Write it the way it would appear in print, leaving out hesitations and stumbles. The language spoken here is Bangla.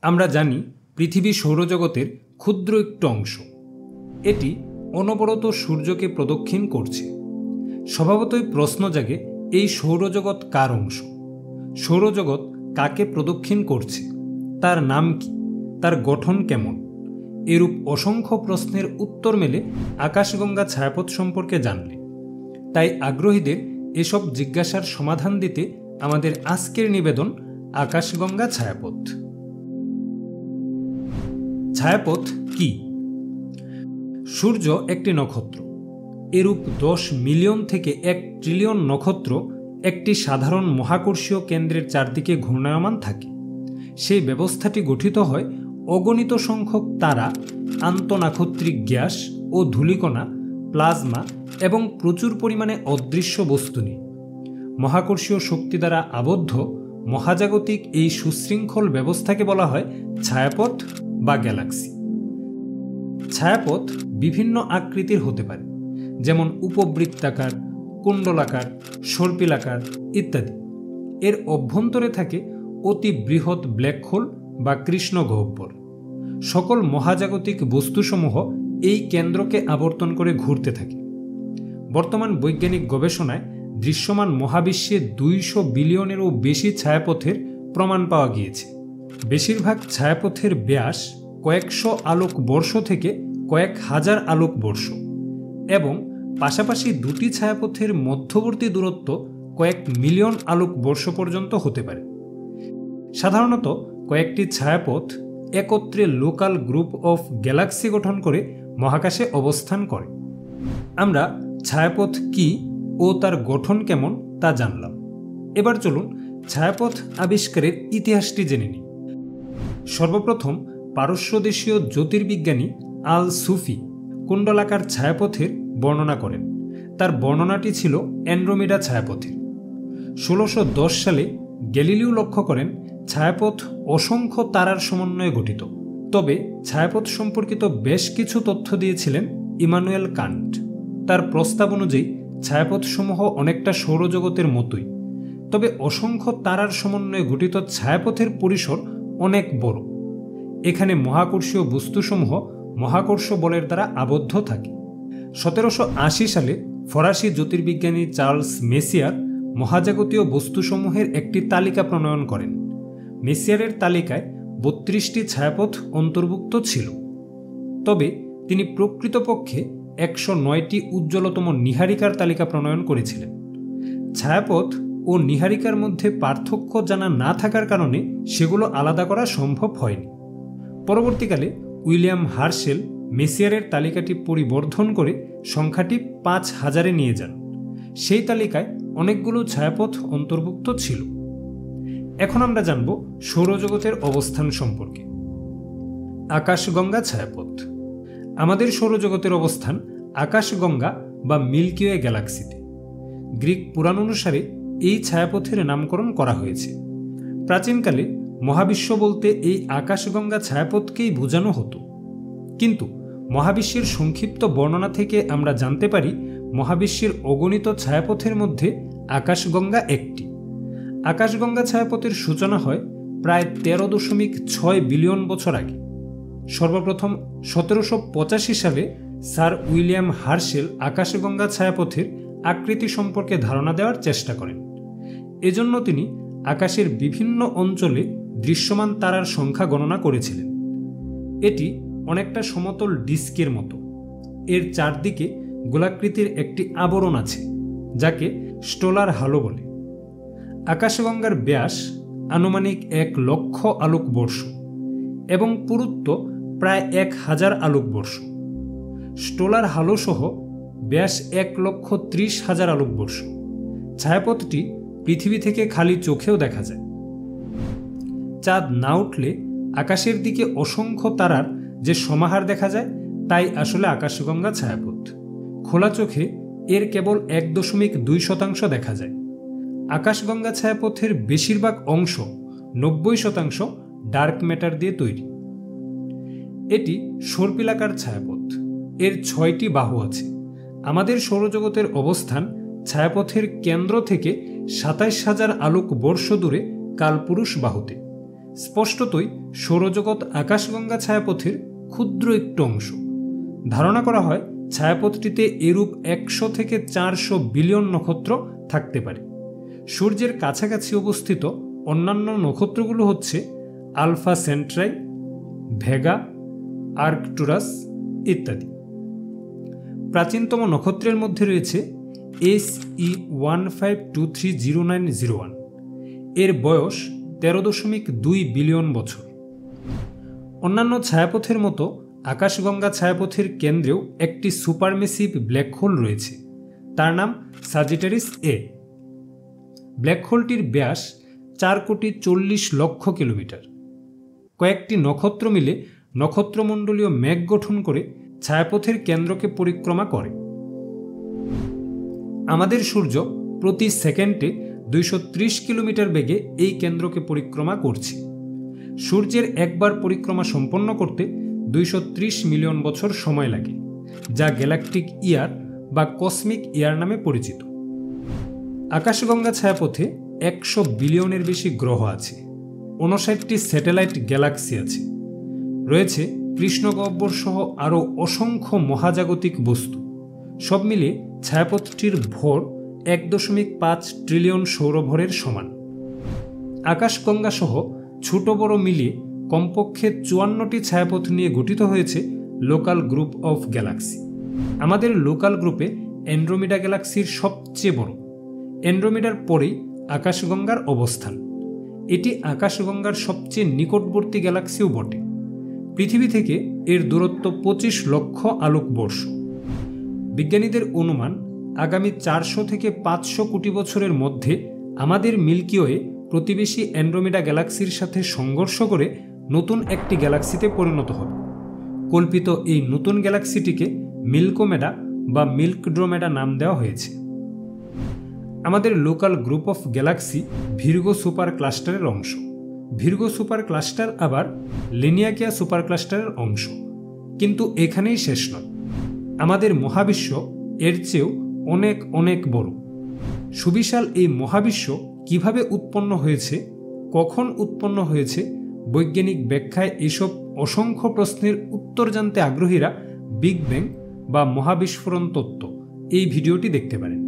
আমরা জানি পৃথিবী সৌরজগতের ক্ষুদ্র একটি অংশ। এটি অনবরত সূর্যকে প্রদক্ষিণ করছে। স্বভাবতই প্রশ্ন জাগে, এই সৌরজগৎ কার অংশ? সৌরজগৎ কাকে প্রদক্ষিণ করছে? তার নাম কি? তার গঠন কেমন? এরূপ অসংখ্য প্রশ্নের উত্তর মেলে আকাশগঙ্গা ছায়াপথ সম্পর্কে জানলে। তাই আগ্রহীদের এসব জিজ্ঞাসার সমাধান দিতে আমাদের আজকের নিবেদন আকাশগঙ্গা ছায়াপথ। ছায়াপথ কি? সূর্য একটি নক্ষত্র। এরূপ 10 মিলিয়ন থেকে 1 ট্রিলিয়ন নক্ষত্র একটি সাধারণ মহাকর্ষীয় কেন্দ্রের চারদিকে ঘূর্ণায়মান থাকে। সেই ব্যবস্থাটি গঠিত হয় অগণিত সংখ্যক তারা, আন্তঃনাক্ষত্রিক গ্যাস ও ধূলিকণা, প্লাজমা এবং প্রচুর পরিমাণে অদৃশ্য বস্তু নিয়ে। মহাকর্ষীয় শক্তি দ্বারা আবদ্ধ মহাজাগতিক এই সুশৃঙ্খল ব্যবস্থাকে বলা হয় ছায়াপথ বা গ্যালাক্সি। ছায়াপথ বিভিন্ন আকৃতির হতে পারে, যেমন উপবৃত্তাকার, কুণ্ডলাকার, সর্পিলাকার ইত্যাদি। এর অভ্যন্তরে থাকে অতি বৃহৎ ব্ল্যাক হোল বা কৃষ্ণ গহ্বর। সকল মহাজাগতিক বস্তুসমূহ এই কেন্দ্রকে আবর্তন করে ঘুরতে থাকে। বর্তমান বৈজ্ঞানিক গবেষণায় দৃশ্যমান মহাবিশ্বে 200 বিলিয়নেরও বেশি ছায়াপথের প্রমাণ পাওয়া গিয়েছে। বেশিরভাগ ছায়াপথের ব্যাস কয়েকশো আলোক বর্ষ থেকে কয়েক হাজার আলোক বর্ষ এবং পাশাপাশি দুটি ছায়াপথের মধ্যবর্তী দূরত্ব কয়েক মিলিয়ন আলোক বর্ষ পর্যন্ত হতে পারে। সাধারণত কয়েকটি ছায়াপথ একত্রে লোকাল গ্রুপ অফ গ্যালাক্সি গঠন করে মহাকাশে অবস্থান করে। আমরা ছায়াপথ কি ও তার গঠন কেমন তা জানলাম। এবার চলুন ছায়াপথ আবিষ্কারের ইতিহাসটি জেনে নিই। সর্বপ্রথম পারস্য দেশীয় জ্যোতির্বিজ্ঞানী আল সুফি কুণ্ডলাকার ছায়াপথের বর্ণনা করেন। তার বর্ণনাটি ছিল অ্যান্ড্রোমেডা ছায়াপথের। 1610 সালে গ্যালিলিও লক্ষ্য করেন ছায়াপথ অসংখ্য তারার সমন্বয়ে গঠিত। তবে ছায়াপথ সম্পর্কিত বেশ কিছু তথ্য দিয়েছিলেন ইমানুয়েল কান্ট। তার প্রস্তাব অনুযায়ী ছায়াপথসমূহ অনেকটা সৌরজগতের মতোই, তবে অসংখ্য তারার সমন্বয়ে গঠিত ছায়াপথের পরিসর অনেক বড়। এখানে মহাকর্ষীয় বস্তুসমূহ মহাকর্ষ বলের দ্বারা আবদ্ধ থাকে। 1780 সালে ফরাসি জ্যোতির্বিজ্ঞানী চার্লস মেসিয়ার মহাজাগতীয় বস্তুসমূহের একটি তালিকা প্রণয়ন করেন। মেসিয়ারের তালিকায় 32টি ছায়াপথ অন্তর্ভুক্ত ছিল। তবে তিনি প্রকৃতপক্ষে 109টি উজ্জ্বলতম নীহারিকার তালিকা প্রণয়ন করেছিলেন। ছায়াপথ ও নীহারিকার মধ্যে পার্থক্য জানা না থাকার কারণে সেগুলো আলাদা করা সম্ভব হয়নি। পরবর্তীকালে উইলিয়াম হার্শেল মেসিয়ারের তালিকাটি পরিবর্ধন করে সংখ্যাটি 5000-এ নিয়ে যান। সেই তালিকায় অনেকগুলো ছায়াপথ অন্তর্ভুক্ত ছিল। এখন আমরা জানব সৌরজগতের অবস্থান সম্পর্কে। আকাশগঙ্গা ছায়াপথ। আমাদের সৌরজগতের অবস্থান আকাশগঙ্গা বা মিল্কি ওয়ে গ্যালাক্সিতে। গ্রিক পুরাণ অনুসারে এই ছায়াপথের নামকরণ করা হয়েছে। প্রাচীনকালে মহাবিশ্ব বলতে এই আকাশগঙ্গা ছায়াপথকেই বোঝানো হতো। কিন্তু মহাবিশ্বের সংক্ষিপ্ত বর্ণনা থেকে আমরা জানতে পারি মহাবিশ্বের অগণিত ছায়াপথের মধ্যে আকাশগঙ্গা একটি। আকাশগঙ্গা ছায়াপথের সূচনা হয় প্রায় 13.6 বিলিয়ন বছর আগে। সর্বপ্রথম 1785 সালে স্যার উইলিয়াম হার্শেল আকাশগঙ্গা ছায়াপথের আকৃতি সম্পর্কে ধারণা দেওয়ার চেষ্টা করেন। এজন্য তিনি আকাশের বিভিন্ন অঞ্চলে দৃশ্যমান তারার সংখ্যা গণনা করেছিলেন। এটি অনেকটা সমতল ডিস্কের মতো। এর চারদিকে গোলাকৃতির একটি আবরণ আছে, যাকে স্টোলার হালো বলে। আকাশগঙ্গার ব্যাস আনুমানিক 1 লক্ষ আলোকবর্ষ এবং পুরুত্ব প্রায় 1000 আলোকবর্ষ। স্টোলার হালো সহ ব্যাস 1,30,000 আলোকবর্ষ। ছায়াপথটি পৃথিবী থেকে খালি চোখেও দেখা যায়। চাঁদ না উঠলে আকাশের দিকে অসংখ্য তারার যে সমাহার দেখা যায়, তাই আসলে আকাশগঙ্গা ছায়াপথ। খোলা চোখে এর কেবল 1.2% দেখা যায়। আকাশগঙ্গা ছায়াপথের বেশিরভাগ অংশ 90% ডার্ক ম্যাটার দিয়ে তৈরি। এটি সর্পিলাকার ছায়াপথ। এর 6টি বাহু আছে। আমাদের সৌরজগতের অবস্থান ছায়াপথের কেন্দ্র থেকে 27,000 আলোক বর্ষ দূরে কালপুরুষ বাহুতে। স্পষ্টতই সৌরজগৎ আকাশগঙ্গা ছায়াপথের ক্ষুদ্র একটু অংশ। ধারণা করা হয় ছায়াপথটিতে এরূপ 100 থেকে 400 বিলিয়ন নক্ষত্র থাকতে পারে। সূর্যের কাছাকাছি অবস্থিত অন্যান্য নক্ষত্রগুলো হচ্ছে আলফা সেন্ট্রাই, ভেগা, আর্কটুরাস ইত্যাদি। প্রাচীনতম নক্ষত্রের মধ্যে রয়েছে SE 15230901। এর বয়স 13.2 বিলিয়ন বছর। অন্যান্য ছায়াপথের মতো আকাশগঙ্গা ছায়াপথের কেন্দ্রেও একটি সুপারমেসিভ ব্ল্যাক হোল রয়েছে, তার নাম সাজিটারিস A। ব্ল্যাক হোলটির ব্যাস 4,40,00,000 কিলোমিটার। কয়েকটি নক্ষত্র মিলে নক্ষত্রমণ্ডলীয় মেঘ গঠন করে ছায়াপথের কেন্দ্রকে পরিক্রমা করে। আমাদের সূর্য প্রতি সেকেন্ডে 230 কিলোমিটার বেগে এই কেন্দ্রকে পরিক্রমা করছে। সূর্যের একবার পরিক্রমা সম্পন্ন করতে 230 মিলিয়ন বছর সময় লাগে, যা গ্যালাকটিক ইয়ার বা কসমিক ইয়ার নামে পরিচিত। আকাশগঙ্গা ছায়াপথে 100 বিলিয়নের বেশি গ্রহ আছে, 59টি স্যাটেলাইট গ্যালাক্সি আছে, রয়েছে কৃষ্ণগহ্বর সহ আরও অসংখ্য মহাজাগতিক বস্তু। সব মিলিয়ে ছায়াপথটির ভর 1.5 ট্রিলিয়ন সৌরভরের সমান। আকাশগঙ্গা সহ ছোট বড় মিলিয়ে কমপক্ষে 54টি ছায়াপথ নিয়ে গঠিত হয়েছে লোকাল গ্রুপ অফ গ্যালাক্সি। আমাদের লোকাল গ্রুপে অ্যান্ড্রোমিডা গ্যালাক্সির সবচেয়ে বড়। অ্যান্ড্রোমিডার পরেই আকাশগঙ্গার অবস্থান। এটি আকাশগঙ্গার সবচেয়ে নিকটবর্তী গ্যালাক্সিও বটে। পৃথিবী থেকে এর দূরত্ব 25 লক্ষ আলোকবর্ষ। বিজ্ঞানীদের অনুমান আগামী 400 থেকে 500 কোটি বছরের মধ্যে আমাদের মিল্কি ওয়ে প্রতিবেশী অ্যান্ড্রোমিডা গ্যালাক্সির সাথে সংঘর্ষ করে নতুন একটি গ্যালাক্সিতে পরিণত হবে। কল্পিত এই নতুন গ্যালাক্সিটিকে মিল্কোমেডা বা মিল্কড্রোমেডা নাম দেওয়া হয়েছে। আমাদের local group of galaxy Virgo super ক্লাস্টারের অংশ। ভির্গো সুপার ক্লাস্টার আবার লিনিয়াকিয়া সুপার ক্লাস্টারের অংশ। কিন্তু এখানেই শেষ নয়, আমাদের মহাবিশ্ব এর চেয়েও অনেক অনেক বড়। সুবিশাল এই মহাবিশ্ব কিভাবে উৎপন্ন হয়েছে, কখন উৎপন্ন হয়েছে, বৈজ্ঞানিক ব্যাখ্যায় এসব অসংখ্য প্রশ্নের উত্তর জানতে আগ্রহীরা বিগ ব্যাং বা মহাবিস্ফোরণ তত্ত্ব এই ভিডিওটি দেখতে পারেন।